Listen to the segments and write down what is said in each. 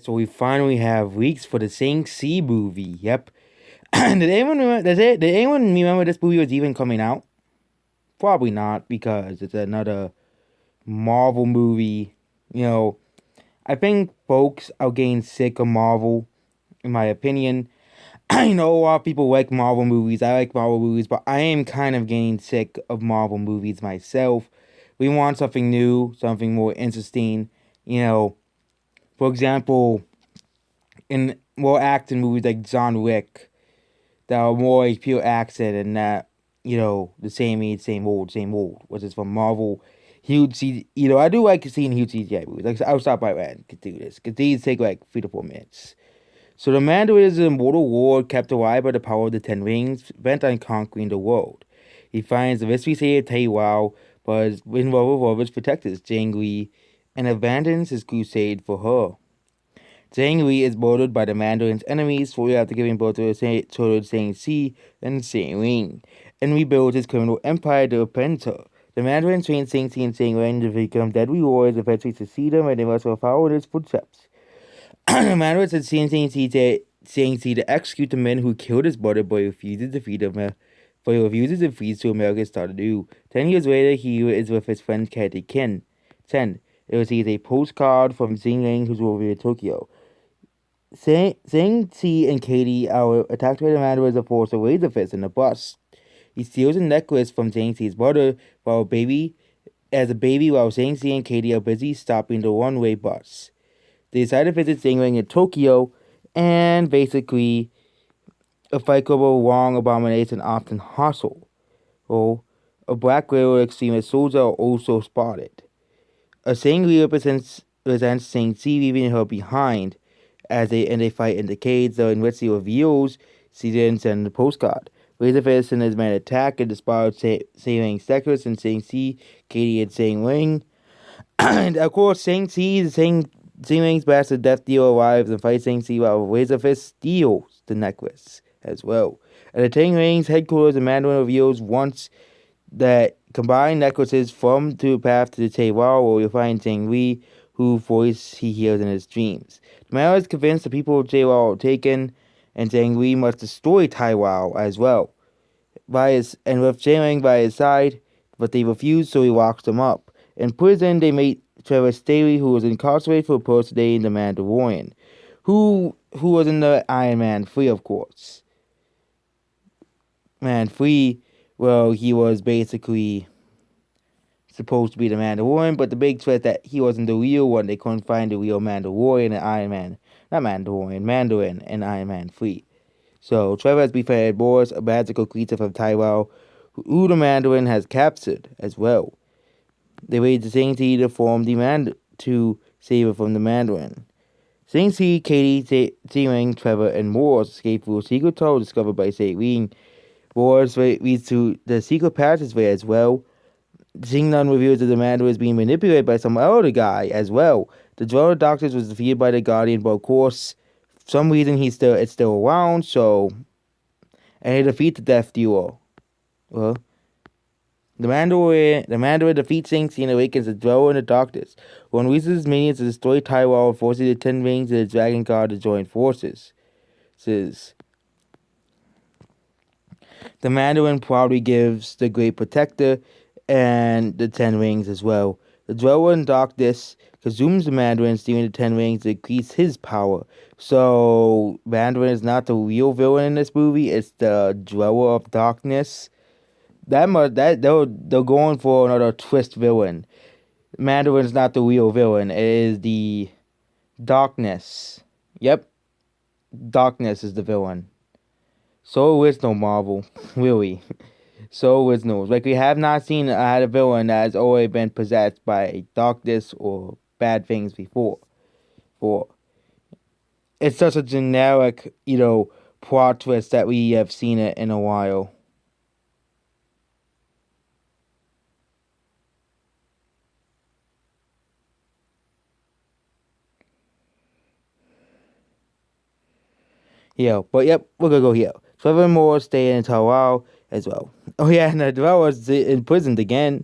So we finally have leaks for the Shang-Chi movie. Yep. Did anyone remember this movie was even coming out? Probably not, because it's another Marvel movie. You know, I think folks are getting sick of Marvel, in my opinion. I know a lot of people like Marvel movies. I like Marvel movies, but I am kind of getting sick of Marvel movies myself. We want something new, something more interesting. You know, for example, in more action movies like John Wick, that are more like pure action and not, the same age, same old, which is from Marvel. Huge, I do like seeing huge CGI movies. Like, I'll stop by and could do this, because these take like 3 to 4 minutes. So the Mandarin is a mortal war kept alive by the power of the Ten Rings, bent on conquering the world. He finds the mystery city of Taiwan, but is involved with Robert's protectors, Jang Li, and abandons his crusade for her. Zhang Li is murdered by the Mandarin's enemies shortly after giving birth to Zhang Xi and Zhang Ling, and rebuilds his criminal empire to repent her. The Mandarin trains Zhang Xi and Zhang Ling to become deadly warriors, eventually succeed him, and they must follow in his footsteps. The Mandarin says Zhang Xi to execute the men who killed his brother, but refuses to feed him. But he refuses to freeze to America started to do. 10 years later, he is with his friend Kathy Ken. 10. It receives a postcard from Xing Ling, who's over in Tokyo. Zhang Qi and Katie are attacked by the Mandarin as a force of Razor Fist in the bus. He steals a necklace from Zhang Qi's brother while a baby while Zhang Qi and Katie are busy stopping the one-way bus. They decide to visit Zhang Ling in Tokyo, and basically a fight over Wong abomination often hostile. A black railroad extremist soldier are also spotted. A Zhang Li resents Zhang Qi, leaving her behind and they fight in the cage, in which he reveals she didn't send the postcard. Razorfist and his men attack and dispar saving Secrets and Shang Xi, Katie and Shang Ling. And of course, Shang Ling's bastard Death Deal arrives and fights Shang Xi while Razorfist steals the necklace as well. At the Shang Ling's headquarters, the Mandarin reveals once that combined necklaces from to path to the Taiwan where you'll find Zhang Li, whose voice he hears in his dreams. The man is convinced the people of Taiwan are taken, and Zhang Li must destroy Taiwan as well. And with Zhang Ling by his side, but they refuse, so he locks them up. In prison, they meet Trevor Staley, who was incarcerated for impersonating the Mandalorian, who was in the Iron Man 3, of course. Man 3, well, he was basically supposed to be the Mandalorian, but the big twist that he wasn't the real one. They couldn't find the real Mandalorian in Iron Man. Not Mandalorian, Mandarin in Iron Man 3. So Trevor has befriended Boris, a magical creature from Taiwan, who the Mandarin has captured as well. They raid the Shang-Chi to save her from the Mandarin. Shang-Chi, Katie, Ling, Trevor, and Morris escape through a secret tunnel discovered by Shang Ling. Morris leads to the secret passageway as well. Xingnan reveals that the Mandarin is being manipulated by some other guy as well. The Drone Doctors was defeated by the Guardian, but of course, for some reason it's still around, and he defeats the Death Duo. Well, the Mandarin defeats Shang-Chi and awakens the Drone and the Doctors. One uses his minions to destroy Taiwan, forcing the Ten Rings and the Dragon God to join forces. The Mandarin proudly gives the Great Protector and the Ten Rings as well. The Dweller in Darkness consumes the Mandarin, stealing the Ten Rings to increase his power. So Mandarin is not the real villain in this movie; it's the Dweller of Darkness. They're going for another twist villain. Mandarin's not the real villain; it is the Darkness. Yep, Darkness is the villain. So is no Marvel, really. So is no. Like, we have not seen a villain that has already been possessed by darkness or bad things before. It's such a generic, plot twist that we have seen it in a while. Yeah, but yep, we're gonna go here. Trevor Moore staying in Taiwan as well. Oh yeah, and the dweller was imprisoned again.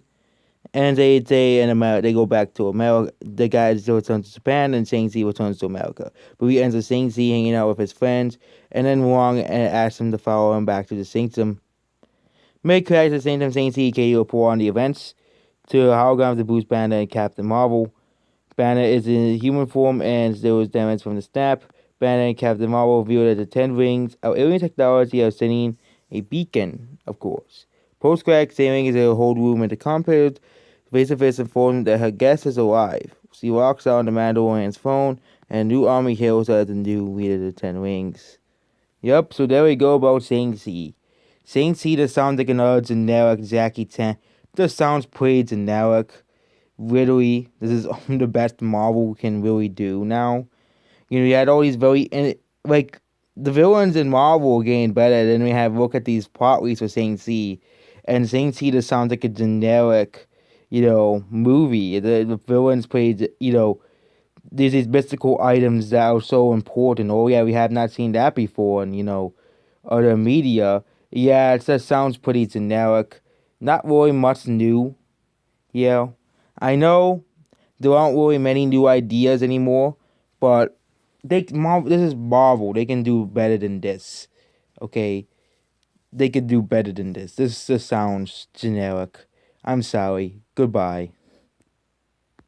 And they in America they go back to America. The guy returns to Japan, and Shang-Chi returns to America. But we ends with Shang-Chi hanging out with his friends, and then Wong asks him to follow him back to the sanctum. Mid credits, at the same time, Shang-Chi can report on the events to holograms to Bruce Banner and Captain Marvel. Banner is in human form, and there was damage from the snap. Banner and Captain Marvel revealed that the Ten Rings are alien technology of sending a beacon, of course. Post-crack, Saving is in a hold room in the compound. Face-to-face informs that her guest is alive. She walks out on the Mandalorian's phone, and a new army hails her as the new leader of the Ten Rings. Yep, so there we go about Shang-Chi. Shang-Chi just sounds like another generic Jackie Chan. Just sounds pretty generic. Really, this is the best Marvel can really do now. You know, you had all these like the villains in Marvel are getting better. Then we have look at these plot leads for Shang-Chi, and Shang-Chi just sounds like a generic, movie. The villains played, there's these mystical items that are so important. Oh yeah, we have not seen that before, and other media. Yeah, it just sounds pretty generic. Not really much new. Yeah, I know there aren't really many new ideas anymore, but this is Marvel. They can do better than this. Okay, they could do better than this. This just sounds generic. I'm sorry. Goodbye.